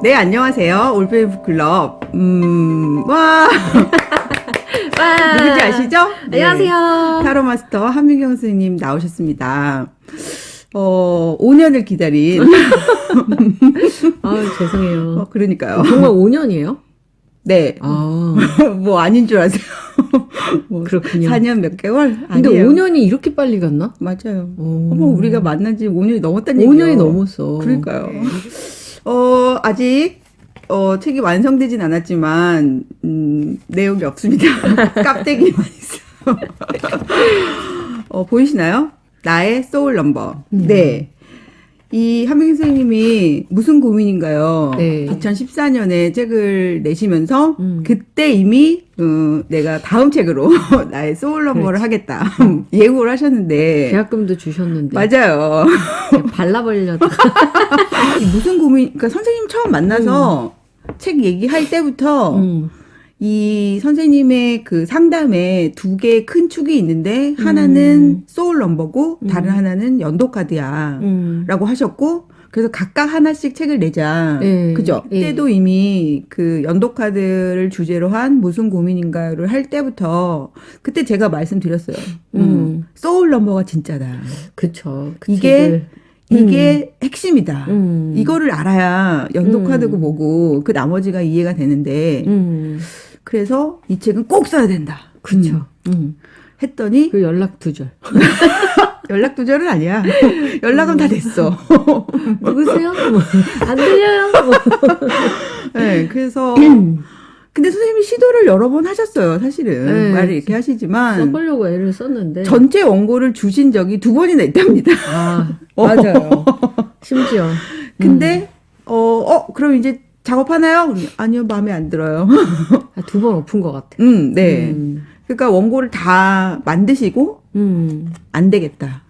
네, 안녕하세요. 올빼미 북클럽. 와. 와. 누군지 아시죠? 안녕하세요. 네. 타로 마스터 한민경 선생님 나오셨습니다. 5년을 기다린. 죄송해요. 그러니까요. 정말 5년이에요? 네. 뭐 아닌 줄 아세요? 뭐 그렇군요. 4년 몇 개월? 근데 아니에요. 5년이 이렇게 빨리 갔나? 맞아요. 어머, 우리가 만난 지 5년이 넘었다는 5년이 얘기예요. 넘었어. 그러니까요. 아직 책이 완성되진 않았지만 내용이 없습니다. 깍대기만 있어요. 보이시나요? 나의 소울 넘버. 네. 이 한민경 선생님이 무슨 고민인가요? 네. 2014년에 책을 내시면서 그때 이미 내가 다음 책으로 나의 소울 넘버를 하겠다 예고를 하셨는데 계약금도 주셨는데. 맞아요. 발라버리려다가. 무슨 고민? 그러니까 선생님 처음 만나서 책 얘기할 때부터 이 선생님의 그 상담에 두 개의 큰 축이 있는데 하나는 소울 넘버고 다른 하나는 연도 카드야 라고 하셨고 그래서 각각 하나씩 책을 내자. 네. 그죠? 네. 그때도 이미 그 연도 카드를 주제로 한 무슨 고민인가를 할 때부터 그때 제가 말씀드렸어요. 소울 넘버가 진짜다. 그쵸. 그 이게 책을. 핵심이다. 이거를 알아야 연도 카드고 뭐고 그 나머지가 이해가 되는데 그래서 이 책은 꼭 써야 된다. 그쵸. 했더니 그 연락 두 절. 연락 두절은 아니야. 연락은 다 됐어. 누구세요? 안 들려요? 네, 그래서 근데 선생님이 시도를 여러 번 하셨어요. 사실은 네. 말을 이렇게 하시지만 써보려고 애를 썼는데. 전체 원고를 주신 적이 2번이나 있답니다. 맞아요. 심지어. 근데 그럼 이제 작업하나요? 아니요, 마음에 안 들어요. 2번 엎은 것 같아. 네. 그러니까 원고를 다 만드시고 안 되겠다.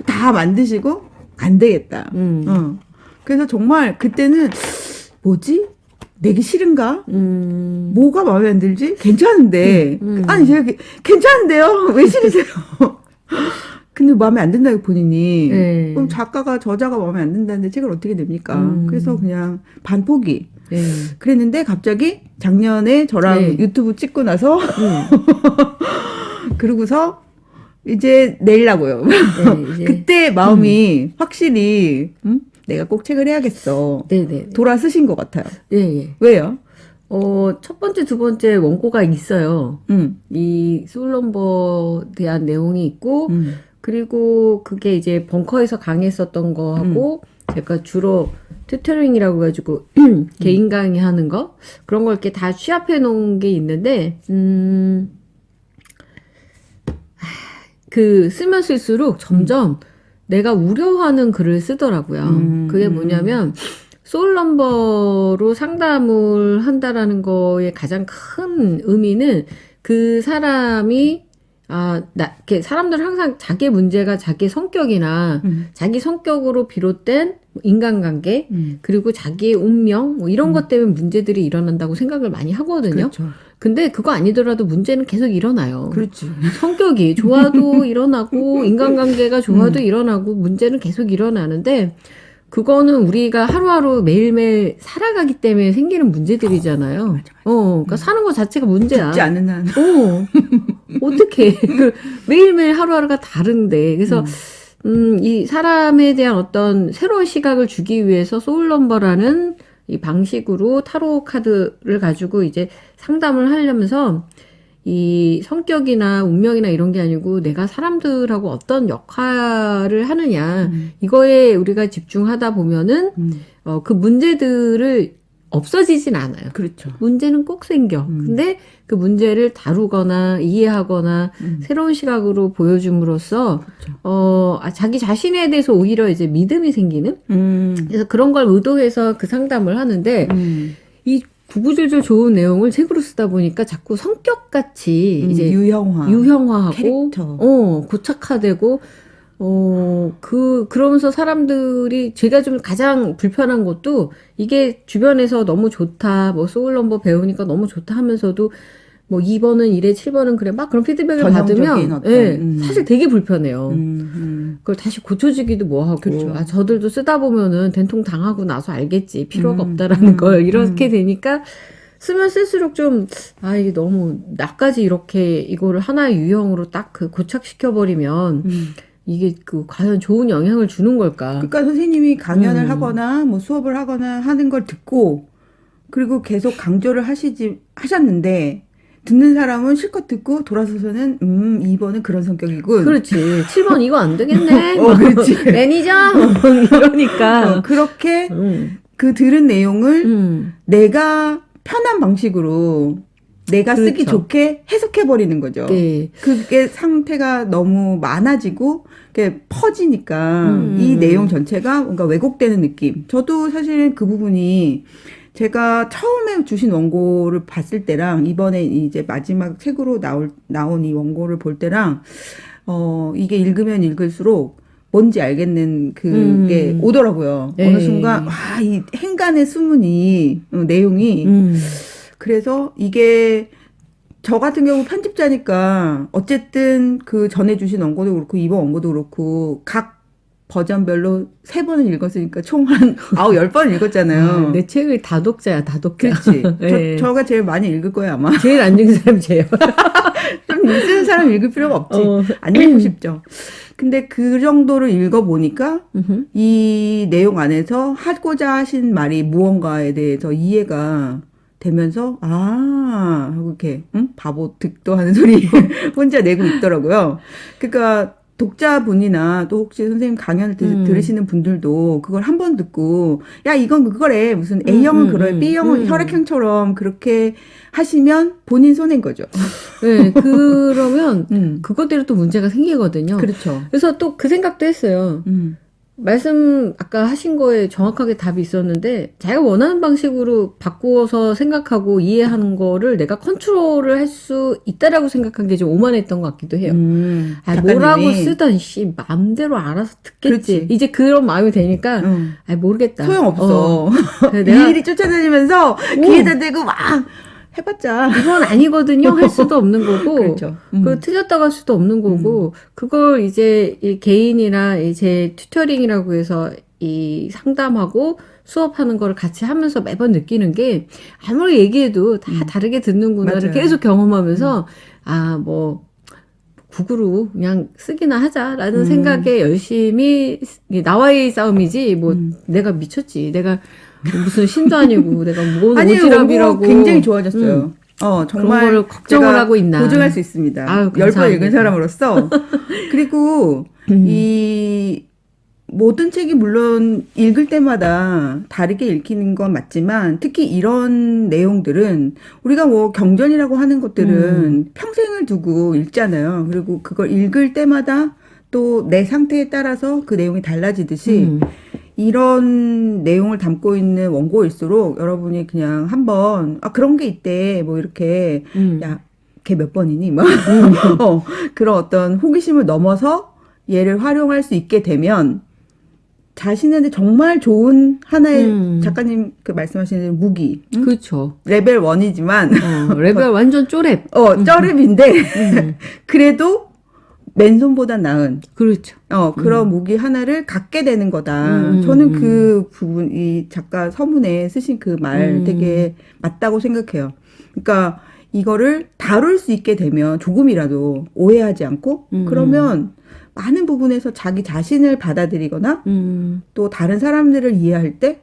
다 만드시고 안 되겠다. 그래서 정말 그때는 뭐지? 내기 싫은가? 뭐가 마음에 안 들지? 괜찮은데. 아니, 제가 괜찮은데요? 왜 싫으세요? 근데 마음에 안 든다고 본인이. 네. 그럼 저자가 마음에 안 든다는데 책을 어떻게 냅니까? 그래서 그냥 반포기. 네. 그랬는데 갑자기 작년에 저랑 네. 유튜브 찍고 나서 그러고서 이제 내려고요. 네, 이제. 그때 마음이 확실히 내가 꼭 책을 해야겠어. 네네. 돌아서신 것 같아요. 예. 왜요? 첫 번째, 두 번째 원고가 있어요. 음. 이 소울넘버에 대한 내용이 있고, 그리고 그게 이제 벙커에서 강의했었던 거하고, 제가 주로 튜터링이라고 해가지고, 개인 강의하는 거, 그런 걸 이렇게 다 취합해 놓은 게 있는데, 쓰면 쓸수록 점점 내가 우려하는 글을 쓰더라고요. 그게 뭐냐면, 소울넘버로 상담을 한다라는 거의 가장 큰 의미는 그 사람이 이렇게 사람들은 항상 자기 문제가 자기 성격이나 자기 성격으로 비롯된 인간관계 그리고 자기의 운명 뭐 이런 것 때문에 문제들이 일어난다고 생각을 많이 하거든요. 그렇죠. 근데 그거 아니더라도 문제는 계속 일어나요. 그렇지. 성격이 좋아도 일어나고 인간관계가 좋아도 일어나고 문제는 계속 일어나는데 그거는 우리가 하루하루 매일매일 살아가기 때문에 생기는 문제들이잖아요. 맞아. 그러니까 사는 것 자체가 문제야. 죽지 않는 한. 어떻게 매일매일 하루하루가 다른데. 그래서, 이 사람에 대한 어떤 새로운 시각을 주기 위해서 소울넘버라는 이 방식으로 타로 카드를 가지고 이제 상담을 하려면서 이 성격이나 운명이나 이런 게 아니고 내가 사람들하고 어떤 역할을 하느냐 이거에 우리가 집중하다 보면은 그 문제들을 없어지진 않아요. 그렇죠. 문제는 꼭 생겨. 근데 그 문제를 다루거나 이해하거나 새로운 시각으로 보여줌으로써 그렇죠. 자기 자신에 대해서 오히려 이제 믿음이 생기는. 그래서 그런 걸 의도해서 그 상담을 하는데 이 구구절절 좋은 내용을 책으로 쓰다 보니까 자꾸 성격같이 이제 유형화하고 캐릭터. 고착화되고 그러면서 사람들이 제가 좀 가장 불편한 것도 이게 주변에서 너무 좋다 뭐 소울넘버 배우니까 너무 좋다 하면서도 뭐 2번은 이래 7번은 그래 막 그런 피드백을 전형적인 받으면 어떤, 예, 사실 되게 불편해요. 음. 그걸 다시 고쳐주기도 뭐하고 그렇죠. 아 저들도 쓰다 보면은 된통 당하고 나서 알겠지 필요가 없다라는 걸 이렇게 되니까 쓰면 쓸수록 좀 아 이게 너무 나까지 이렇게 이거를 하나의 유형으로 딱 그 고착시켜버리면 이게 그 과연 좋은 영향을 주는 걸까? 그러니까 선생님이 강연을 하거나 뭐 수업을 하거나 하는 걸 듣고 그리고 계속 강조를 하셨는데 듣는 사람은 실컷 듣고 돌아서서는 2번은 그런 성격이군. 그렇지. 7번 이거 안 되겠네. 그렇지. 매니저 이러니까 그렇게 그 들은 내용을 내가 편한 방식으로 내가 쓰기 그렇죠. 좋게 해석해 버리는 거죠. 네. 그게 상태가 너무 많아지고 그게 퍼지니까 이 내용 전체가 뭔가 왜곡되는 느낌. 저도 사실은 그 부분이 제가 처음에 주신 원고를 봤을 때랑 이번에 이제 마지막 책으로 나온 이 원고를 볼 때랑 이게 읽으면 읽을수록 뭔지 알겠는 그게 오더라고요. 네. 어느 순간 와, 이 행간의 수문이 내용이 그래서 이게 저 같은 경우 편집자니까 어쨌든 그 전에 주신 원고도 그렇고 이번 원고도 그렇고 각 버전별로 3번을 읽었으니까 총 한 10번 읽었잖아요. 아, 내 책을 다독자야, 다독자. 그렇지. 네. 저가 제일 많이 읽을 거예요, 아마. 제일 안 읽는 사람이 쟤요. 좀 읽는 사람 읽을 필요가 없지. 안 읽고 싶죠. 근데 그 정도를 읽어보니까 이 내용 안에서 하고자 하신 말이 무언가에 대해서 이해가 되면서 하고 이렇게 바보 득도 하는 소리 혼자 내고 있더라고요. 그러니까 독자분이나 또 혹시 선생님 강연을 들으시는 분들도 그걸 한 번 듣고 야 이건 그거래 무슨 A형은 그래 B형은 혈액형처럼 그렇게 하시면 본인 손해인 거죠. 네, 그러면 그것대로 또 문제가 생기거든요. 그렇죠. 그래서 또 그 생각도 했어요. 말씀 아까 하신 거에 정확하게 답이 있었는데 자기가 원하는 방식으로 바꾸어서 생각하고 이해하는 거를 내가 컨트롤을 할 수 있다라고 생각한 게 좀 오만했던 것 같기도 해요. 뭐라고 쓰던 씨 마음대로 알아서 듣겠지. 그렇지. 이제 그런 마음이 되니까 모르겠다. 소용없어. 내가 일일이 쫓아다니면서 귀에다 대고 막 해봤자 이건 아니거든요 할 수도 없는 거고 그렇죠. 그 틀렸다고 할 수도 없는 거고 그걸 이제 이 개인이나 이제 튜터링이라고 해서 이 상담하고 수업하는 거를 같이 하면서 매번 느끼는 게 아무리 얘기해도 다 다르게 듣는구나를 맞아요. 계속 경험하면서 뭐 국으로 그냥 쓰기나 하자라는 생각에 열심히 나와의 싸움이지 뭐 내가 미쳤지 내가 무슨 신도 아니고 내가 뭔 아니 오지랖이라고 굉장히 좋아졌어요. 정말 그런 거를 걱정을 하고 있나 보증할 수 있습니다. 아유, 10번 읽은 사람으로서 그리고 이 모든 책이 물론 읽을 때마다 다르게 읽히는 건 맞지만 특히 이런 내용들은 우리가 뭐 경전이라고 하는 것들은 평생을 두고 읽잖아요. 그리고 그걸 읽을 때마다 또 내 상태에 따라서 그 내용이 달라지듯이 이런 내용을 담고 있는 원고일수록 여러분이 그냥 한번 그런 게 있대 뭐 이렇게 야 걔 몇 번이니 막 그런 어떤 호기심을 넘어서 얘를 활용할 수 있게 되면 자신한테 정말 좋은 하나의 작가님 그 말씀하시는 무기 그렇죠. 레벨 1이지만 레벨 완전 쪼렙 쩌렙인데 그래도 맨손보다 나은 그렇죠. 그런 무기 하나를 갖게 되는 거다. 저는 그 부분, 이 작가 서문에 쓰신 그 말 되게 맞다고 생각해요. 그러니까 이거를 다룰 수 있게 되면 조금이라도 오해하지 않고 그러면 많은 부분에서 자기 자신을 받아들이거나 또 다른 사람들을 이해할 때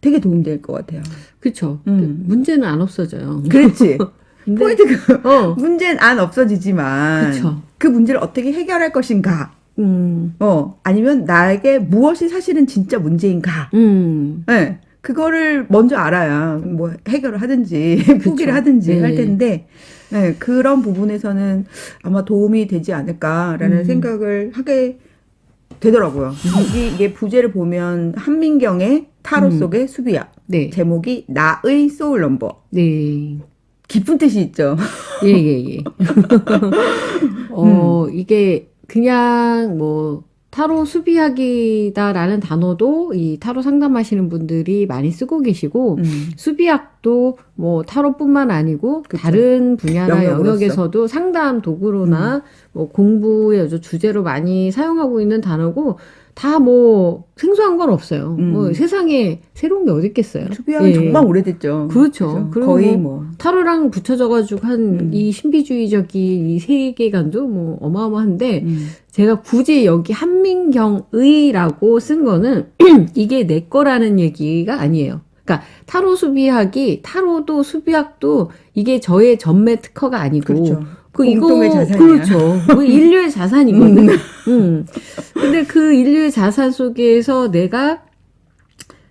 되게 도움될 것 같아요. 그렇죠. 문제는 안 없어져요. 그렇지. 근데, 포인트가 문제는 안 없어지지만 그쵸. 그 문제를 어떻게 해결할 것인가 아니면 나에게 무엇이 사실은 진짜 문제인가 네, 그거를 먼저 알아야 뭐 해결을 하든지 포기를 하든지 할 텐데 네, 그런 부분에서는 아마 도움이 되지 않을까라는 생각을 하게 되더라고요. 이게 부제를 보면 한민경의 타로 속의 수비야. 네. 제목이 나의 소울 넘버. 네. 깊은 뜻이 있죠. 예. 이게 그냥 뭐 타로 수비학이다라는 단어도 이 타로 상담하시는 분들이 많이 쓰고 계시고 수비학도 뭐 타로뿐만 아니고 그쵸. 다른 분야나 영역으로서. 영역에서도 상담 도구로나 뭐 공부의 주제로 많이 사용하고 있는 단어고 다 뭐 생소한 건 없어요. 뭐 세상에 새로운 게 어디 있겠어요. 수비학은 예. 정말 오래됐죠. 그렇죠. 그리고 거의 뭐 타로랑 붙여져가지고 한 이 신비주의적인 이 세계관도 뭐 어마어마한데 제가 굳이 여기 한민경의라고 쓴 거는 이게 내 거라는 얘기가 아니에요. 그러니까 타로 수비학이 타로도 수비학도 이게 저의 전매 특허가 아니고 그렇죠. 그 공통의 자산이야. 그렇죠. 그 인류의 자산이거든. 근데 그 인류의 자산 속에서 내가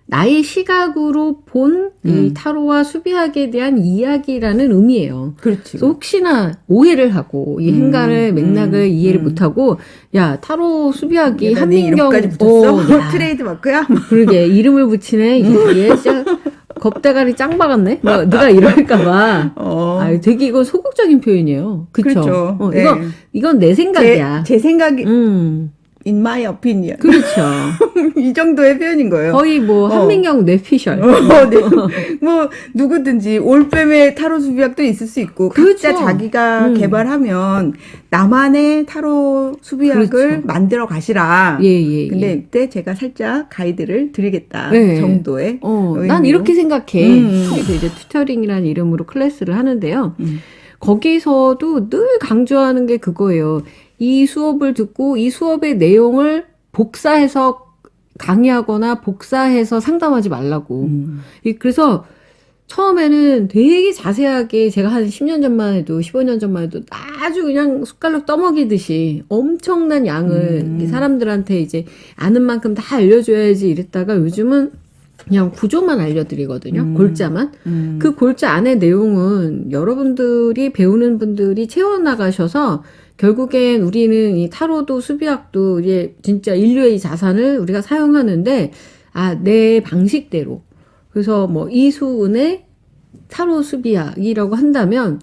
나의 시각으로 본 이 타로와 수비학에 대한 이야기라는 의미예요. 그렇지. 그래서 혹시나 오해를 하고 이 행간을 맥락을 이해를 못하고 야 타로 수비학이 한민경 이름까지 붙였어? 야, 트레이드 마크야? 그러게 이름을 붙이네. 얘 진짜 겁대가리 짱 박았네. 누가 이럴까봐. 아, 되게 이건 소극적인 표현이에요. 그쵸? 그렇죠. 네. 이건 내 생각이야. 제 생각이 in my opinion. 그렇죠. 이 정도의 표현인 거예요. 거의 뭐 한민경 뇌피셜. 네. 뭐 누구든지 올빼미 타로 수비학도 있을 수 있고 그렇죠. 각자 자기가 개발하면 나만의 타로 수비학을 그렇죠. 만들어 가시라. 예. 근데 이때 제가 살짝 가이드를 드리겠다 네. 정도의 난 의미로. 이렇게 생각해. 그래서 이제 튜터링이라는 이름으로 클래스를 하는데요. 거기서도 늘 강조하는 게 그거예요. 이 수업을 듣고 이 수업의 내용을 복사해서 강의하거나 복사해서 상담하지 말라고. 그래서 처음에는 되게 자세하게 제가 한 10년 전만 해도 15년 전만 해도 아주 그냥 숟갈로 떠먹이듯이 엄청난 양을 이 사람들한테 이제 아는 만큼 다 알려줘야지 이랬다가 요즘은 그냥 구조만 알려드리거든요. 골자만. 그 골자 안의 내용은 여러분들이 배우는 분들이 채워나가셔서 결국엔 우리는 이 타로도 수비학도 이제 진짜 인류의 이 자산을 우리가 사용하는데 내 방식대로. 그래서 뭐 이수은의 타로 수비학이라고 한다면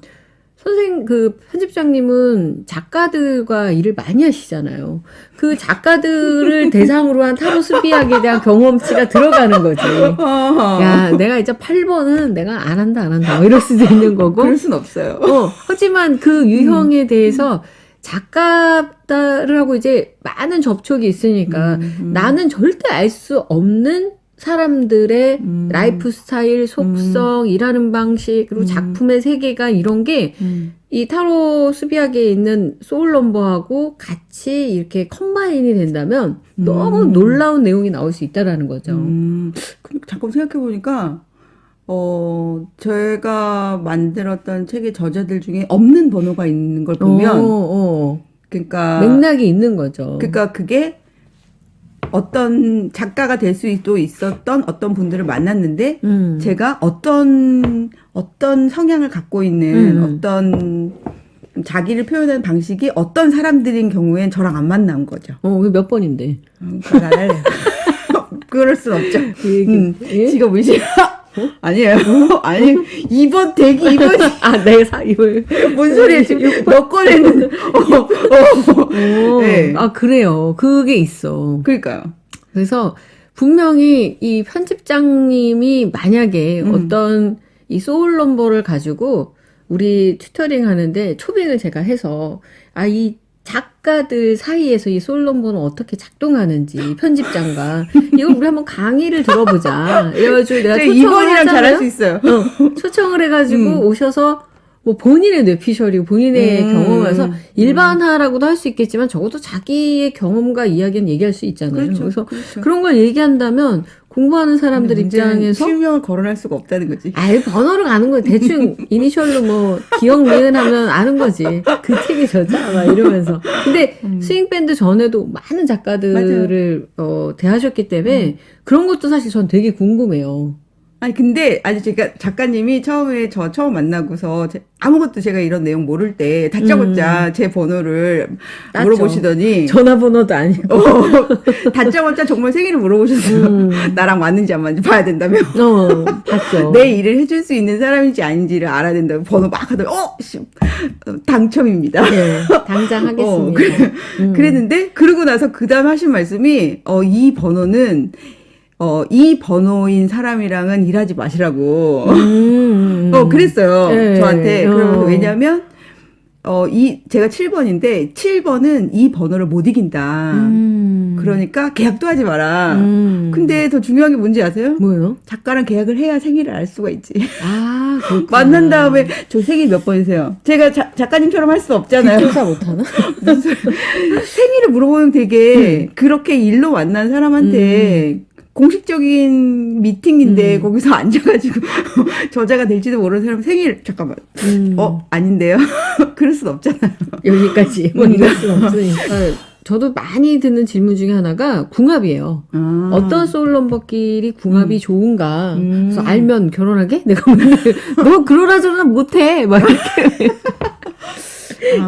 그 편집장님은 작가들과 일을 많이 하시잖아요. 그 작가들을 대상으로 한 타로 수비학에 대한 경험치가 들어가는 거지. 야, 내가 이제 8번은 내가 안 한다. 뭐 이럴 수도 있는 거고. 그럴 순 없어요. 하지만 그 유형에 대해서 작가들하고 이제 많은 접촉이 있으니까 나는 절대 알 수 없는 사람들의 라이프 스타일, 속성, 일하는 방식, 그리고 작품의 세계관 이런 게 이 타로 수비학에 있는 소울 넘버하고 같이 이렇게 컴바인이 된다면 너무 놀라운 내용이 나올 수 있다라는 거죠. 잠깐 생각해 보니까 제가 만들었던 책의 저자들 중에 없는 번호가 있는 걸 보면 그러니까 맥락이 있는 거죠. 그러니까 그게 어떤 작가가 될 수도 있었던 어떤 분들을 만났는데 제가 어떤 성향을 갖고 있는 어떤 자기를 표현하는 방식이 어떤 사람들인 경우엔 저랑 안 맞는 거죠. 그게 몇 번인데? 그건 안 할래요. 그럴 순 없죠. 예? 직업 의심. 아니에요. 아니 2번 대기 2번 내가 이걸 뭔 소리야 지금 몇 건 했는데 네. 그래요. 그게 있어. 그러니까요. 그래서 분명히 이 편집장님이 만약에 어떤 이 소울 넘버를 가지고 우리 튜터링 하는데 초빙을 제가 해서 이 작가들 사이에서 이 소울 넘버는 어떻게 작동하는지 편집장과 이걸 우리 한번 강의를 들어보자. 이래가지고 내가 초청을 2번이랑 잘할 수 있어요. 초청을 해가지고 오셔서 뭐 본인의 뇌피셜이고 본인의 경험을 해서 일반화라고도 할 수 있겠지만 적어도 자기의 경험과 이야기는 얘기할 수 있잖아요. 그렇죠, 그래서 그렇죠. 그런 걸 얘기한다면 공부하는 사람들 입장에서 실명을 거론할 수가 없다는 거지. 번호로 가는 거야. 대충 이니셜로 뭐 기억 니은 하면 아는 거지. 그 책의 저자 막 이러면서. 근데 스윙밴드 전에도 많은 작가들을 대하셨기 때문에 그런 것도 사실 전 되게 궁금해요. 아니 근데 제가 작가님이 처음에 저 처음 만나고서 아무것도 제가 이런 내용 모를 때 다짜고짜 제 번호를 땄죠. 물어보시더니 전화번호도 아니고. 다짜고짜 정말 생일을 물어보셨어요. 나랑 맞는지 안 맞는지 봐야 된다며. 봤죠. 내 일을 해줄 수 있는 사람인지 아닌지를 알아야 된다고 번호 막 하더니 당첨입니다. 네, 당장 하겠습니다. 그랬는데 그러고 나서 그 다음 하신 말씀이 이 번호는 이 번호인 사람이랑은 일하지 마시라고. 그랬어요. 네. 저한테. 왜냐면, 제가 7번인데, 7번은 이 번호를 못 이긴다. 그러니까 계약도 하지 마라. 근데 더 중요한 게 뭔지 아세요? 뭐요? 작가랑 계약을 해야 생일을 알 수가 있지. 아, 그렇구나. 만난 다음에, 저 생일 몇 번이세요? 제가 작가님처럼 할 수 없잖아요. 뒷조사 못하나? 생일을 물어보면 되게, 그렇게 일로 만난 사람한테, 공식적인 미팅인데 거기서 앉아가지고 저자가 될지도 모르는 사람 생일 잠깐만 아닌데요. 그럴 순 없잖아요. 여기까지 뭐 이럴 수 없으니까. 저도 많이 듣는 질문 중에 하나가 궁합이에요. 어떤 소울넘버끼리 궁합이 좋은가. 그래서 알면 결혼하게? 내가 맨날 너 그러라저러라 못해 막 이렇게.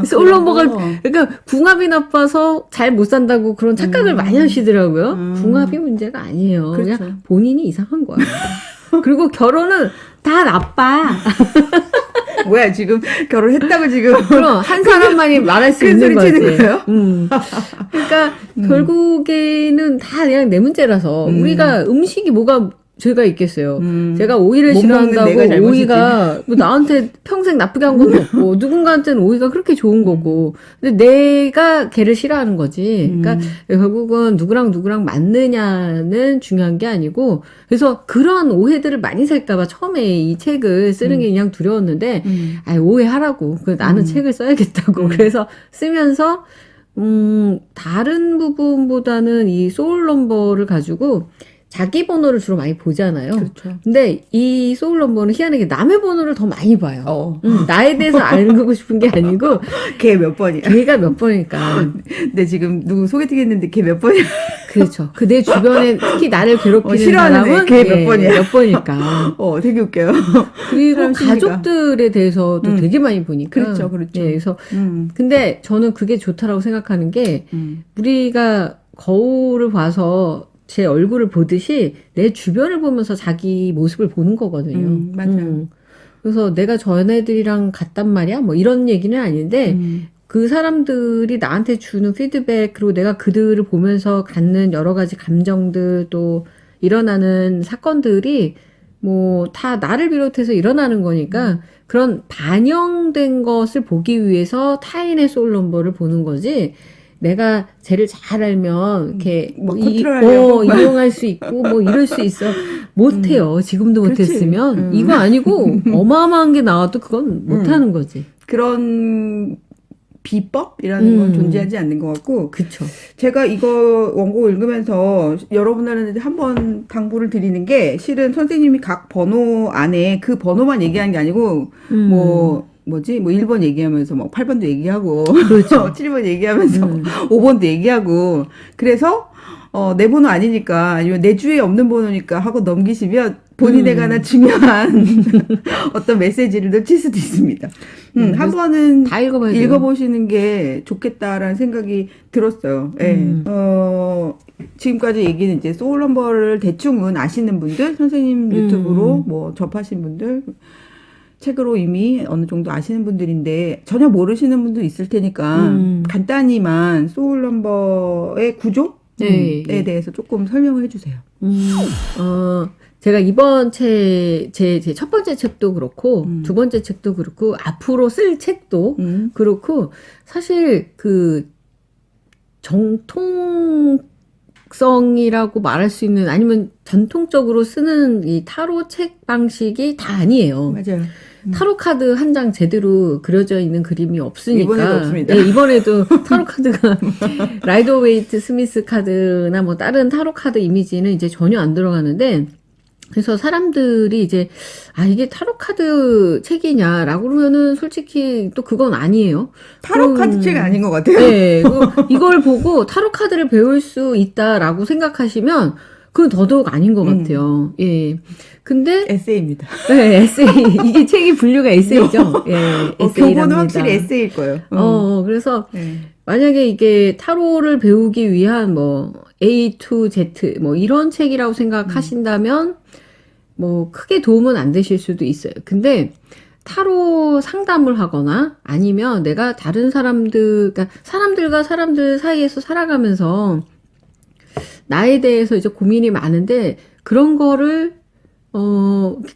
소울넘버가 그러니까 궁합이 나빠서 잘 못 산다고 그런 착각을 많이 하시더라고요. 궁합이 문제가 아니에요. 그렇죠. 그냥 본인이 이상한 거야. 그리고 결혼은 다 나빠. 뭐야 지금 결혼했다고 지금 그럼 한 사람만이 말할 수 있는 거지. 거예요? 그러니까 결국에는 다 그냥 내 문제라서 우리가 음식이 뭐가 죄가 있겠어요. 제가 오이를 못 먹는 내가 싫어한다고 잘못이지. 오이가 뭐 나한테 평생 나쁘게 한 건 없고 누군가한테는 오이가 그렇게 좋은 거고 근데 내가 걔를 싫어하는 거지. 그러니까 결국은 누구랑 맞느냐는 중요한 게 아니고 그래서 그런 오해들을 많이 살까 봐 처음에 이 책을 쓰는 게 그냥 두려웠는데 오해하라고. 나는 책을 써야겠다고. 그래서 쓰면서 다른 부분보다는 이 소울넘버를 가지고 자기 번호를 주로 많이 보잖아요. 그렇죠. 근데 이 소울넘버는 희한하게 남의 번호를 더 많이 봐요. 나에 대해서 알고 싶은 게 아니고 걔 몇 번이야? 걔가 몇 번일까. 근데 지금 누구 소개팅 했는데 걔 몇 번이야? 그렇죠. 그 내 주변에 특히 나를 괴롭히는 싫어하는 사람은 걔 몇 번이야? 몇 번일까. 되게 웃겨요. 그리고 사람 심리가. 가족들에 대해서도 되게 많이 보니까. 그렇죠. 예, 그래서 근데 저는 그게 좋다라고 생각하는 게 우리가 거울을 봐서 제 얼굴을 보듯이 내 주변을 보면서 자기 모습을 보는 거거든요. 맞아요. 그래서 내가 전애들이랑 같단 말이야? 뭐 이런 얘기는 아닌데 그 사람들이 나한테 주는 피드백 그리고 내가 그들을 보면서 갖는 여러 가지 감정들 또 일어나는 사건들이 뭐 다 나를 비롯해서 일어나는 거니까 그런 반영된 것을 보기 위해서 타인의 소울넘버를 보는 거지 내가 쟤를 잘 알면 이렇게 뭐 컨트롤하려고 이용할 수 있고 뭐 이럴 수 있어. 못해요. 지금도 그렇지. 못했으면 이거 아니고 어마어마한 게 나와도 그건 못하는 거지. 그런 비법이라는 건 존재하지 않는 것 같고 그쵸. 제가 이거 원고 읽으면서 여러분들한테 한번 당부를 드리는 게 실은 선생님이 각 번호 안에 그 번호만 얘기하는 게 아니고 뭐 1번 얘기하면서 뭐 8번도 얘기하고 그렇죠. 7번 얘기하면서 5번도 얘기하고 그래서 내 번호 아니니까 아니면 내 주위에 없는 번호니까 하고 넘기시면 본인에 관한 중요한 어떤 메시지를 놓칠 수도 있습니다. 한 번은 다 읽어봐야 돼요. 읽어보시는 게 좋겠다라는 생각이 들었어요. 예. 지금까지 얘기는 이제 소울넘버를 대충은 아시는 분들, 선생님 유튜브로 뭐 접하신 분들, 책으로 이미 어느 정도 아시는 분들인데 전혀 모르시는 분도 있을 테니까 간단히만 소울넘버의 구조에 대해서 조금 설명을 해주세요. 제가 이번 제 첫 번째 책도 그렇고 두 번째 책도 그렇고 앞으로 쓸 책도 그렇고 사실 그 정통성이라고 말할 수 있는 아니면 전통적으로 쓰는 이 타로 책 방식이 다 아니에요. 맞아요. 타로 카드 한 장 제대로 그려져 있는 그림이 없으니까. 이번에도 없습니다. 네, 이번에도 타로 카드가 라이더 웨이트 스미스 카드나 뭐 다른 타로 카드 이미지는 이제 전혀 안 들어가는데 그래서 사람들이 이제 이게 타로 카드 책이냐라고 그러면은 솔직히 또 그건 아니에요. 타로 카드 책이 아닌 것 같아요. 네, 이걸 보고 타로 카드를 배울 수 있다라고 생각하시면 그건 더더욱 아닌 것 같아요. 예. 근데 에세이입니다. 네, 에세이. 이게 책이 분류가 에세이죠. 예, 에세이랍니다. 교본은 확실히 에세이일 거예요. 그래서 네. 만약에 이게 타로를 배우기 위한 뭐 A to Z 뭐 이런 책이라고 생각하신다면 뭐 크게 도움은 안 되실 수도 있어요. 근데 타로 상담을 하거나 아니면 내가 다른 그러니까 사람들과 사람들 사이에서 살아가면서 나에 대해서 이제 고민이 많은데 그런 거를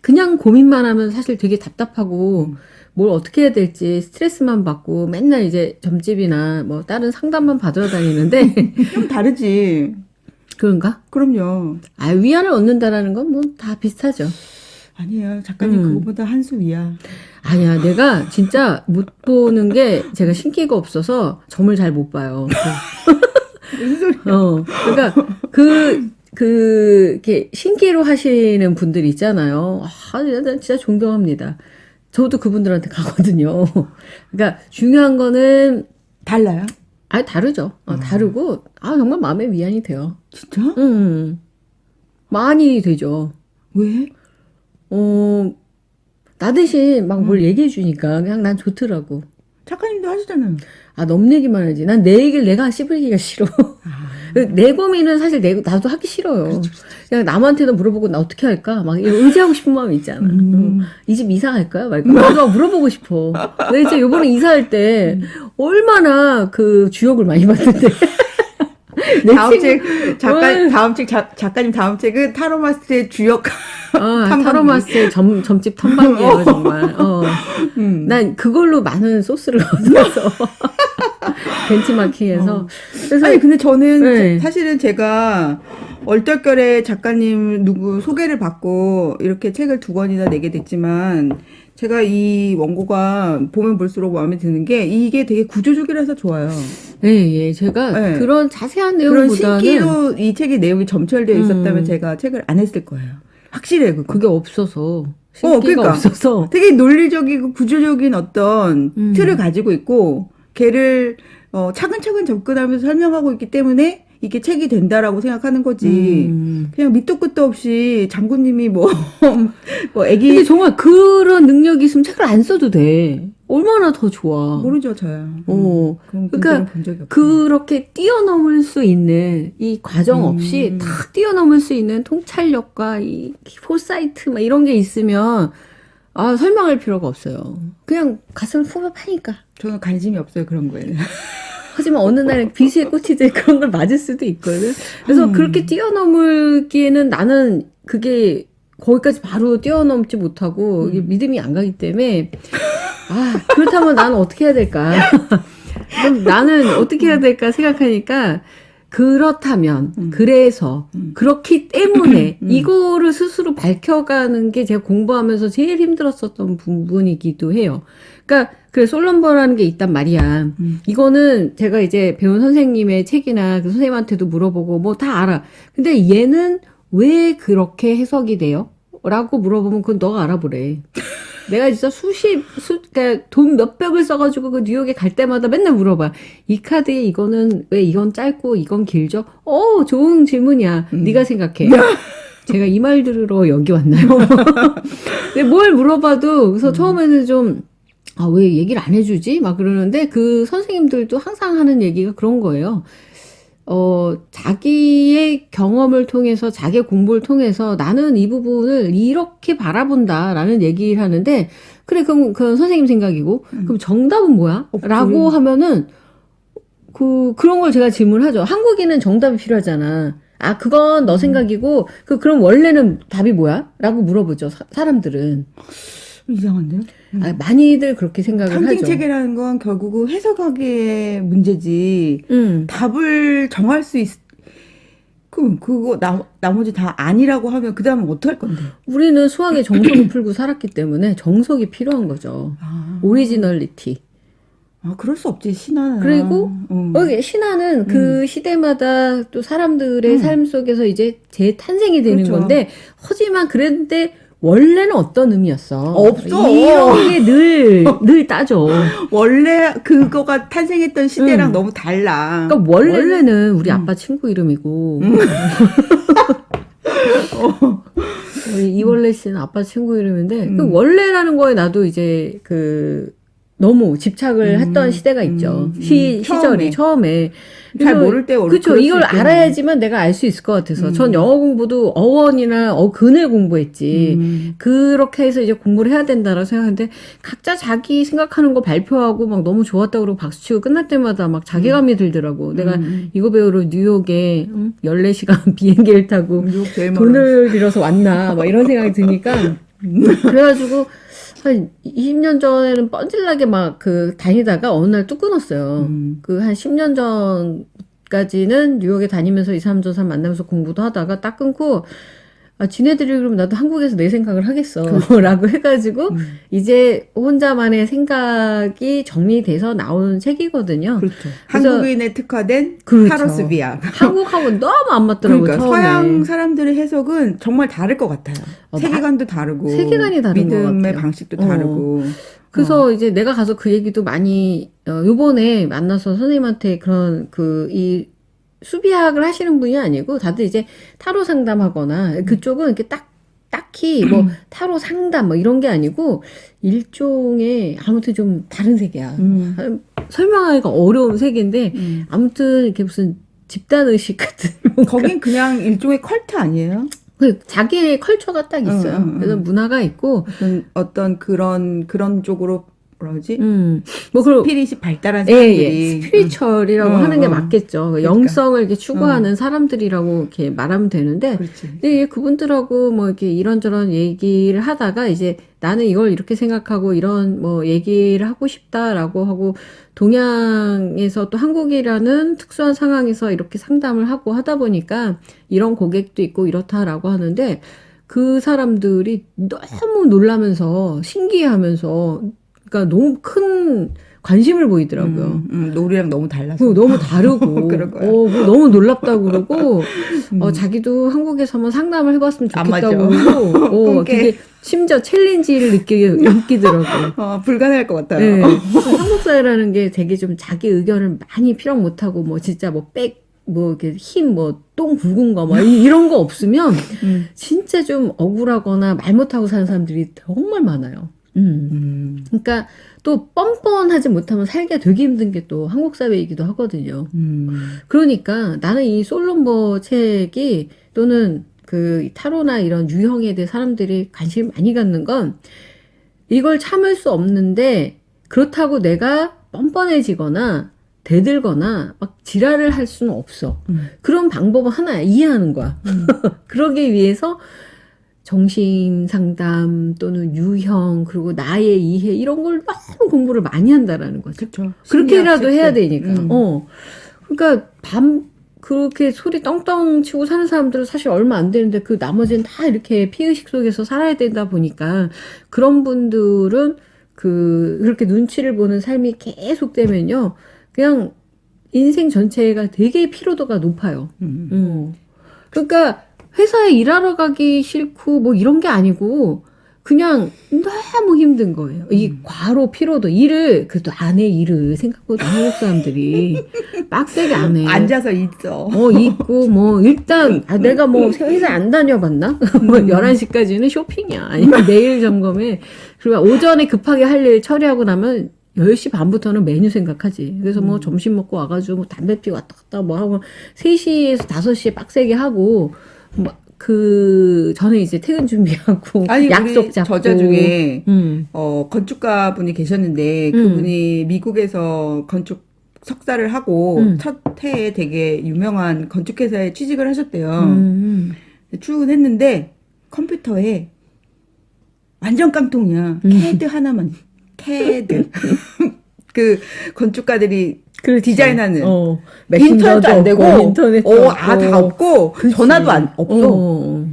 그냥 고민만 하면 사실 되게 답답하고 뭘 어떻게 해야 될지 스트레스만 받고 맨날 이제 점집이나 뭐 다른 상담만 받으러 다니는데 좀 다르지. 그런가? 그럼요. 아, 위안을 얻는다라는 건 뭐 다 비슷하죠. 아니에요. 작가님 그거보다 한 수 위야. 아니야, 내가 진짜 못 보는 게 제가 신기가 없어서 점을 잘 못 봐요. 무슨 소리야. 그러니까 이렇게 신기로 하시는 분들 있잖아요. 아, 난 진짜 존경합니다. 저도 그분들한테 가거든요. 그러니까 중요한 거는 달라요? 다르죠. 다르고 정말 마음의 위안이 돼요. 진짜? 많이 되죠. 왜? 나 대신 막 뭘 얘기해 주니까 그냥 난 좋더라고. 작가님도 하시잖아요. 넘 얘기만 하지. 난 내 얘기를 내가 씹으기가 싫어. 내 고민은 사실 나도 하기 싫어요. 그렇죠. 그냥 남한테도 물어보고 나 어떻게 할까? 막 의지하고 싶은 마음이 있잖아. 이 집 이사할까요? 말까? 나도 물어보고 싶어. 내 이제 요번에 이사할 때 얼마나 그 주역을 많이 봤는데. 다음 책 작가님 다음 책은 타로마스의 주역. 타로마스의 점집 탐방이에요, 정말. 난 그걸로 많은 소스를 얻어서. 벤치마킹해서. 그래서 아니, 근데 저는 사실은 제가 얼떨결에 작가님 누구 소개를 받고 이렇게 책을 2권이나 내게 됐지만 제가 이 원고가 보면 볼수록 마음에 드는 게 이게 되게 구조적이라서 좋아요. 예. 제가 그런 자세한 그런 내용보다는 신기로 이 책의 내용이 점철되어 있었다면 제가 책을 안 했을 거예요. 확실해요, 그거. 그게 없어서. 신기가 그러니까 없어서. 되게 논리적이고 구조적인 어떤 틀을 가지고 있고 걔를 차근차근 접근하면서 설명하고 있기 때문에 이게 책이 된다라고 생각하는 거지. 그냥 밑도 끝도 없이 장군님이 뭐 애기. 근데 정말 그런 능력이 있으면 책을 안 써도 돼. 얼마나 더 좋아. 모르죠, 저야. 그러니까 본 적이 없어요. 그렇게 뛰어넘을 수 있는 이 과정 없이 탁 뛰어넘을 수 있는 통찰력과 이 포사이트 막 이런 게 있으면 설명할 필요가 없어요. 그냥 가슴을 푹 파니까. 저는 관심이 없어요, 그런 거에. 하지만 어느 날 비수에 꽂히지 그런 걸 맞을 수도 있거든. 그래서 그렇게 뛰어넘기에는 나는 그게 거기까지 바로 뛰어넘지 못하고 이게 믿음이 안 가기 때문에 그렇다면 나는 어떻게 해야 될까? 그럼 나는 어떻게 해야 될까 생각하니까 그렇다면 그래서 그렇기 때문에 이거를 스스로 밝혀가는 게 제가 공부하면서 제일 힘들었었던 부분이기도 해요. 그러니까 그래 솔럼버라는 게 있단 말이야. 이거는 제가 이제 배운 선생님의 책이나 그 선생님한테도 물어보고 뭐 다 알아. 근데 얘는 왜 그렇게 해석이 돼요? 라고 물어보면 그건 너가 알아보래. 내가 진짜 그러니까 돈 몇백을 써가지고 그 뉴욕에 갈 때마다 맨날 물어봐. 이 카드에 이거는 왜 이건 짧고 이건 길죠? 좋은 질문이야. 네가 생각해. 제가 이 말 들으러 여기 왔나요? 근데 뭘 물어봐도 그래서 처음에는 좀 왜 얘기를 안 해주지? 막 그러는데 그 선생님들도 항상 하는 얘기가 그런 거예요. 자기의 경험을 통해서 자기의 공부를 통해서 나는 이 부분을 이렇게 바라본다라는 얘기를 하는데 그래 그럼 그건 선생님 생각이고 그럼 정답은 뭐야? 라고 하면은 그런 걸 제가 질문하죠. 한국인은 정답이 필요하잖아. 그건 너 생각이고 그럼 원래는 답이 뭐야? 라고 물어보죠. 사람들은. 이상한데요? 많이들 그렇게 생각을 하죠. 상징체계라는 건 결국은 해석하기의 문제지. 답을 정할 수 그거 나머지 다 아니라고 하면 그 다음은 어떡할 건데? 우리는 수학의 정석을 풀고 살았기 때문에 정석이 필요한 거죠. 오리지널리티. 그럴 수 없지, 신화는. 그리고 신화는 그 시대마다 또 사람들의 삶 속에서 이제 재탄생이 되는 그렇죠. 건데 하지만 그랬는데 원래는 어떤 의미였어? 없어. 이런 게 늘 따져. 원래 그거가 탄생했던 시대랑 너무 달라. 그러니까 원래는 우리 아빠 친구 이름이고 우리 이원래 씨는 아빠 친구 이름인데 그 원래라는 거에 나도 이제 그 너무 집착을 했던 시대가 있죠. 시절이 처음에. 잘 모를 때 그렇죠. 이걸 알아야지만 내가 알 수 있을 것 같아서. 전 영어 공부도 어원이나 근을 공부했지. 그렇게 해서 이제 공부를 해야 된다라고 생각하는데 각자 자기 생각하는 거 발표하고 막 너무 좋았다고 그러고 박수치고 끝날 때마다 막 자괴감이 들더라고. 내가 이거 배우러 뉴욕에 14시간 비행기를 타고 돈을 들여서 왔나 막 이런 생각이 드니까 그래가지고 한 20년 전에는 뻔질나게 막 그 다니다가 어느 날 뚝 끊었어요. 그 한 10년 전까지는 뉴욕에 다니면서 2, 3조 사람 만나면서 공부도 하다가 딱 끊고 지네들이 그럼 나도 한국에서 내 생각을 하겠어. 라고 해가지고 이제 혼자만의 생각이 정리돼서 나온 책이거든요. 그렇죠. 한국인에 특화된 그렇죠. 타로스 비약. 한국하고는 너무 안 맞더라고요. 그러니까 처음에. 서양 사람들의 해석은 정말 다를 것 같아요. 세계관도 다르고 세계관이 다른 것 믿음의 같아요. 방식도 다르고. 그래서 이제 내가 가서 그 얘기도 많이 요번에 만나서 선생님한테 그런 이 수비학을 하시는 분이 아니고 다들 이제 타로 상담하거나 그쪽은 이렇게 딱히 뭐 타로 상담 뭐 이런 게 아니고 일종의 아무튼 좀 다른 세계야. 설명하기가 어려운 세계인데 아무튼 이렇게 무슨 집단 의식 같은 거긴 그냥 일종의 컬트 아니에요? 자기의 컬처가 딱 있어요. 그래서 문화가 있고 어떤 그런 쪽으로 뭐라지? 뭐 그런 스피릿이 발달한 사람들이 스피리추얼이라고 하는 게 맞겠죠. 그러니까. 영성을 이렇게 추구하는 사람들이라고 이렇게 말하면 되는데, 그렇지. 근데 그분들하고 뭐 이렇게 이런저런 얘기를 하다가 이제 나는 이걸 이렇게 생각하고 이런 뭐 얘기를 하고 싶다라고 하고 동양에서 또 한국이라는 특수한 상황에서 이렇게 상담을 하고 하다 보니까 이런 고객도 있고 이렇다라고 하는데 그 사람들이 너무 놀라면서 신기해하면서 그러니까 너무 큰 관심을 보이더라고요. 우리랑 너무 달라서. 너무 다르고. 그럴 거야. 너무 놀랍다고 그러고, 자기도 한국에서만 상담을 해봤으면 좋겠다고 그러고, 되게 심지어 챌린지를 느끼더라고요. 불가능할 것 같아요. 네. 한국 사회라는 게 되게 좀 자기 의견을 많이 필요 못하고, 뭐 진짜 이렇게 똥 굵은 거, 이런 거 없으면, 진짜 좀 억울하거나 말 못하고 사는 사람들이 정말 많아요. 그러니까 또 뻔뻔하지 못하면 살기가 되게 힘든 게 또 한국 사회이기도 하거든요. 그러니까 나는 이 솔럼버 책이 또는 그 타로나 이런 유형에 대해 사람들이 관심을 많이 갖는 건 이걸 참을 수 없는데 그렇다고 내가 뻔뻔해지거나 대들거나 막 지랄을 할 수는 없어. 그런 방법은 하나야. 이해하는 거야. 그러기 위해서 정신 상담 또는 유형 그리고 나의 이해 이런 걸 너무 공부를 많이 한다라는 거죠. 그렇죠. 그렇게라도 해야 되니까. 그러니까 그렇게 소리 떵떵 치고 사는 사람들은 사실 얼마 안 되는데 그 나머지는 다 이렇게 피의식 속에서 살아야 되다 보니까 그런 분들은 그렇게 눈치를 보는 삶이 계속 되면요. 그냥 인생 전체가 되게 피로도가 높아요. 그러니까 회사에 일하러 가기 싫고 뭐 이런 게 아니고 그냥 너무 힘든 거예요. 이 과로 피로도 일을 그래도 안 해 일을 생각보다 한국 사람들이 빡세게 안 해. 앉아서 있어. 있고 뭐 일단 내가 뭐 회사 안 다녀봤나? 뭐 11시까지는 쇼핑이야. 아니면 내일 점검에 그리고 오전에 급하게 할 일 처리하고 나면 10시 반부터는 메뉴 생각하지. 그래서 뭐 점심 먹고 와가지고 뭐 담배 피고 왔다 갔다 뭐 하고 3시에서 5시에 빡세게 하고 전에 이제 퇴근 준비하고 약속 잡고 저자 중에 건축가 분이 계셨는데 그분이 미국에서 건축 석사를 하고 첫 해에 되게 유명한 건축회사에 취직을 하셨대요. 출근했는데 컴퓨터에 완전 깡통이야. CAD 하나만. CAD. 그 건축가들이 디자인하는 인터넷도 안 되고 다 없고 그치. 전화도 없어.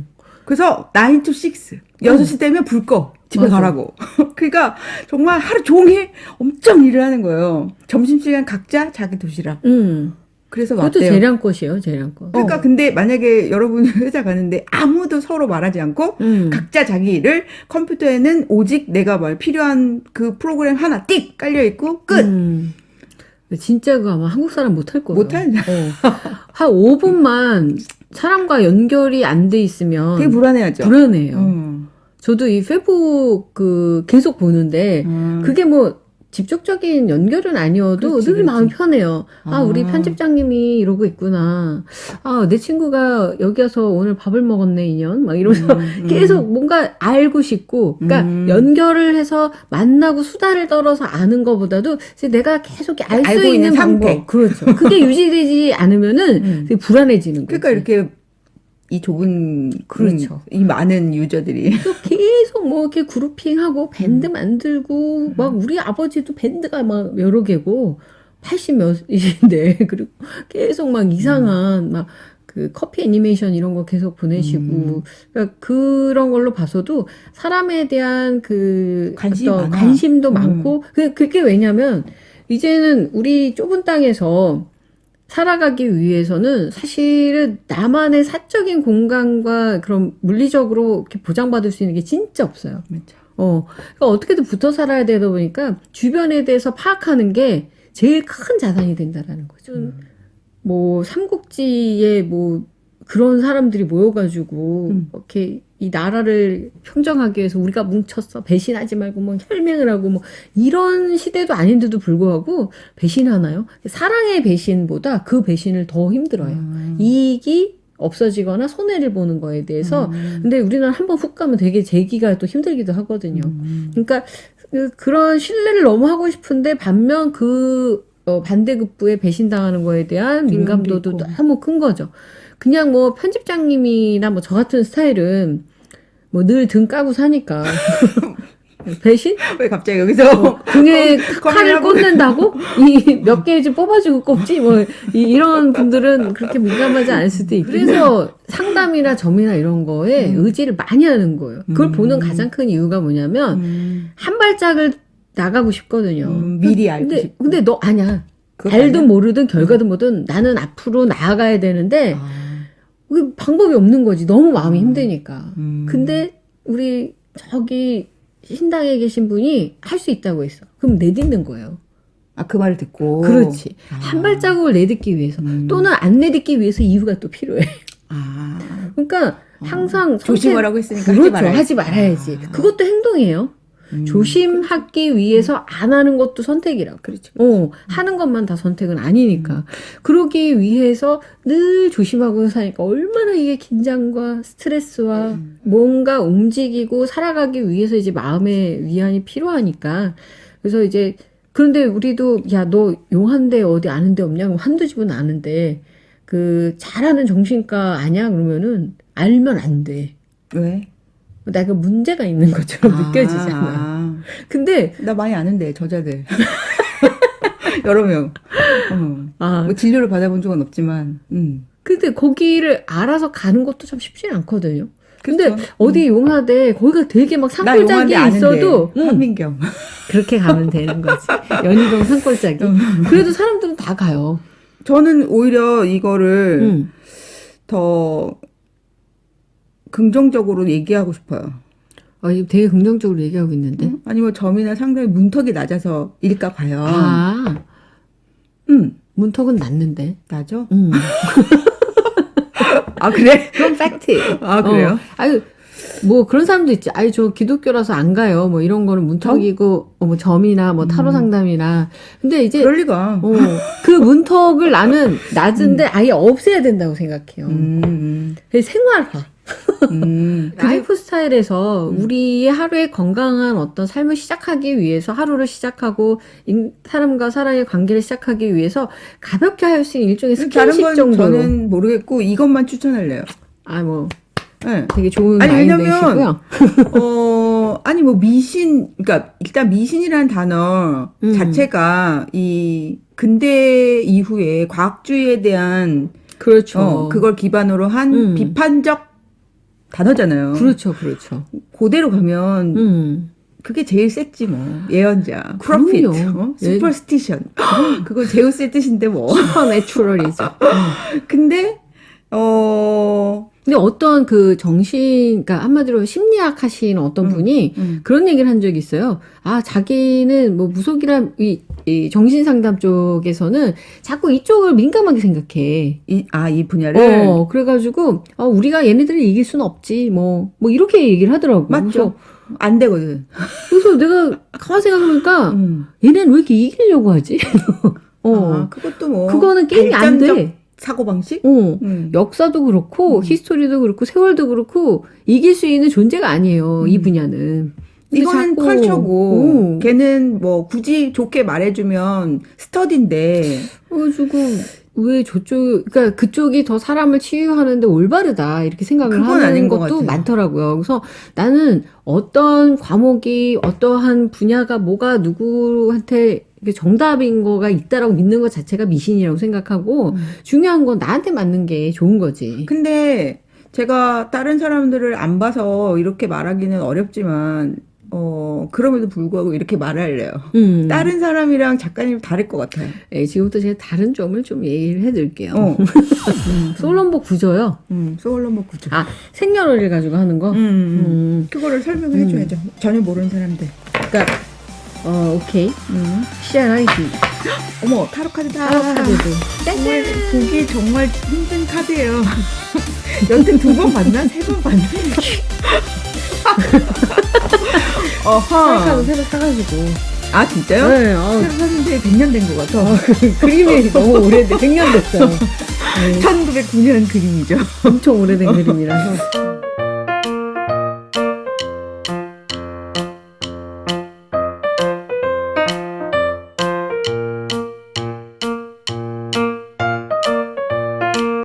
그래서 9 to 6 6시 되면 불 꺼 집에 가라고. 그러니까 정말 하루 종일 엄청 일을 하는 거예요. 점심시간 각자 자기 도시락. 그래서 그것도 왔대요. 재량껏이에요, 재량껏. 그러니까 근데 만약에 여러분이 회사 가는데 아무도 서로 말하지 않고 각자 자기 일을 컴퓨터에는 오직 내가 필요한 그 프로그램 하나 띡 깔려 있고 끝. 진짜 그 아마 한국 사람 못할 거예요. 못하냐. 한 5분만 사람과 연결이 안 돼 있으면 되게 불안해하죠. 불안해요. 저도 이 페북 계속 보는데 그게 뭐 직접적인 연결은 아니어도 그렇지, 늘 그렇지. 마음 편해요. 우리 편집장님이 이러고 있구나. 내 친구가 여기 와서 오늘 밥을 먹었네, 인연. 막 이러면서 계속 뭔가 알고 싶고, 그러니까 연결을 해서 만나고 수다를 떨어서 아는 것보다도 이제 내가 계속 알 수 알고 있는 있는 방법. 상태. 그렇죠. 그게 유지되지 않으면은 되게 불안해지는 거죠. 그러니까 이렇게 이 좁은 그렇죠. 이 많은 유저들이 그래서 계속 뭐 이렇게 그룹핑하고 밴드 만들고 막 우리 아버지도 밴드가 막 여러 개고 80 몇이신데 그리고 계속 막 이상한 막 그 커피 애니메이션 이런 거 계속 보내시고 그러니까 그런 걸로 봐서도 사람에 대한 그 관심이 어떤 많아. 관심도 많고 그게 왜냐면 이제는 우리 좁은 땅에서 살아가기 위해서는 사실은 나만의 사적인 공간과 그런 물리적으로 이렇게 보장받을 수 있는 게 진짜 없어요. 맞죠. 그러니까 어떻게든 붙어 살아야 되다 보니까 주변에 대해서 파악하는 게 제일 큰 자산이 된다라는 거죠. 뭐 삼국지에 뭐 그런 사람들이 모여가지고 이렇게 이 나라를 평정하기 위해서 우리가 뭉쳤어. 배신하지 말고 뭐 혈맹을 하고 뭐 이런 시대도 아닌데도 불구하고 배신하나요? 사랑의 배신보다 그 배신을 더 힘들어요. 이익이 없어지거나 손해를 보는 거에 대해서. 근데 우리나라 한번 훅 가면 되게 재기가 또 힘들기도 하거든요. 그러니까 그런 신뢰를 너무 하고 싶은데 반면 반대급부에 배신당하는 거에 대한 민감도도 너무 큰 거죠. 그냥 뭐 편집장님이나 뭐 저 같은 스타일은 뭐 늘 등 까고 사니까 배신? 왜 갑자기 여기서 등에 칼을 꽂는다고? 이 몇 개 좀 뽑아주고 꼽지? 뭐 이런 분들은 그렇게 민감하지 않을 수도 있고 그래서 상담이나 점이나 이런 거에 의지를 많이 하는 거예요. 그걸 보는 가장 큰 이유가 뭐냐면 한 발짝을 나가고 싶거든요. 미리 알고 싶고. 근데 너 아냐. 그거 알든 아니야? 모르든 결과든 뭐든 나는 앞으로 나아가야 되는데 그 방법이 없는 거지. 너무 마음이 힘드니까. 근데 우리 저기 신당에 계신 분이 할 수 있다고 했어. 그럼 내딛는 거예요. 그 말을 듣고. 그렇지. 한 발자국을 내딛기 위해서 또는 안 내딛기 위해서 이유가 또 필요해. 그러니까 항상 조심하라고 했으니까 그렇죠. 하지 말아야지. 그것도 행동이에요. 조심하기 위해서 안 하는 것도 선택이라고. 그렇죠. 하는 것만 다 선택은 아니니까. 그러기 위해서 늘 조심하고 사니까 얼마나 이게 긴장과 스트레스와 뭔가 움직이고 살아가기 위해서 이제 마음의 위안이 필요하니까. 그래서 이제 그런데 우리도 야, 너 용한데 어디 아는 데 없냐? 그럼 한두 집은 아는데 그 잘하는 정신과 아냐? 그러면은 알면 안 돼. 왜? 내가 문제가 있는 것처럼 느껴지잖아. 근데 나 많이 아는데 저자들 여러 명. 뭐 진료를 받아본 적은 없지만. 근데 거기를 알아서 가는 것도 참 쉽지는 않거든요. 근데 그렇죠. 어디 용하대 거기가 되게 막 산골짜기에 있어도 한민경 그렇게 가면 되는 거지. 연희동 산골짜기. 그래도 사람들은 다 가요. 저는 오히려 이거를 더 긍정적으로 얘기하고 싶어요. 이거 되게 긍정적으로 얘기하고 있는데. 아니면 점이나 상당히 문턱이 낮아서 일까 봐요. 문턱은 낮는데. 낮아? 그래? 그건 팩트. 그래요? 뭐 그런 사람도 있지. 저 기독교라서 안 가요. 뭐 이런 거는 문턱이고 뭐 점이나 뭐 타로 상담이나. 근데 이제 그럴 리가. 그 문턱을 나는 낮은데 아예 없애야 된다고 생각해요. 생활화. 라이프 스타일에서 우리의 하루의 건강한 어떤 삶을 시작하기 위해서 하루를 시작하고 사람과 사람의 관계를 시작하기 위해서 가볍게 할 수 있는 일종의 스킨십 정도로. 저는 모르겠고 이것만 추천할래요. 네. 되게 좋은 마인드이시고요. 뭐 미신, 그러니까 일단 미신이라는 단어 자체가 이 근대 이후에 과학주의에 대한 그렇죠. 그걸 기반으로 한 비판적 단어잖아요. 그렇죠. 그대로 가면 그게 제일 셌지 뭐. 예언자, 프로핏, 슈퍼스티션. 그거 제우스의 뜻인데 뭐. 슈퍼내추럴이죠. 근데 근데 어떤 그 그러니까 한마디로 심리학 하시는 어떤 분이 그런 얘기를 한 적이 있어요. 아, 자기는 뭐 무속이란 이 정신상담 쪽에서는 자꾸 이쪽을 민감하게 생각해. 이 분야를? 그래가지고, 우리가 얘네들을 이길 수는 없지. 뭐 이렇게 얘기를 하더라고. 맞죠. 안 되거든. 그래서 내가 가만 생각해보니까, 얘네는 왜 이렇게 이기려고 하지? 그것도 뭐. 그거는 게임이 안 돼. 사고방식? 역사도 그렇고, 히스토리도 그렇고, 세월도 그렇고, 이길 수 있는 존재가 아니에요. 이 분야는. 이거는 컬처고, 걔는 뭐 굳이 좋게 말해주면 스터디인데. 지금 왜 그러니까 그쪽이 더 사람을 치유하는데 올바르다 이렇게 생각을 그건 하는 아닌 것 것도 같아요. 많더라고요. 그래서 나는 어떤 과목이 어떠한 분야가 뭐가 누구한테 정답인 거가 있다라고 믿는 것 자체가 미신이라고 생각하고 중요한 건 나한테 맞는 게 좋은 거지. 근데 제가 다른 사람들을 안 봐서 이렇게 말하기는 어렵지만 그럼에도 불구하고 이렇게 말할래요. 다른 사람이랑 작가님 다를 것 같아요. 네, 지금부터 제가 다른 점을 좀 얘기를 해드릴게요. 솔럼버 구조요. 솔럼버 구조. 생년월일 가지고 하는 거? 그거를 설명을 해줘야죠. 전혀 모르는 사람들. 그러니까, 오케이. CRID. 어머, 타로 카드다. 카드도. 정말 보기 정말 힘든 카드예요. 여튼 2번 봤나? 3번 봤나? 카드 새로 사가지고. 아, 진짜요? 네. 새로 샀는데 100년 된 것 같아. 그림이 너무 오래돼. 100년 됐어요. 1909년 그림이죠. 엄청 오래된 그림이라서.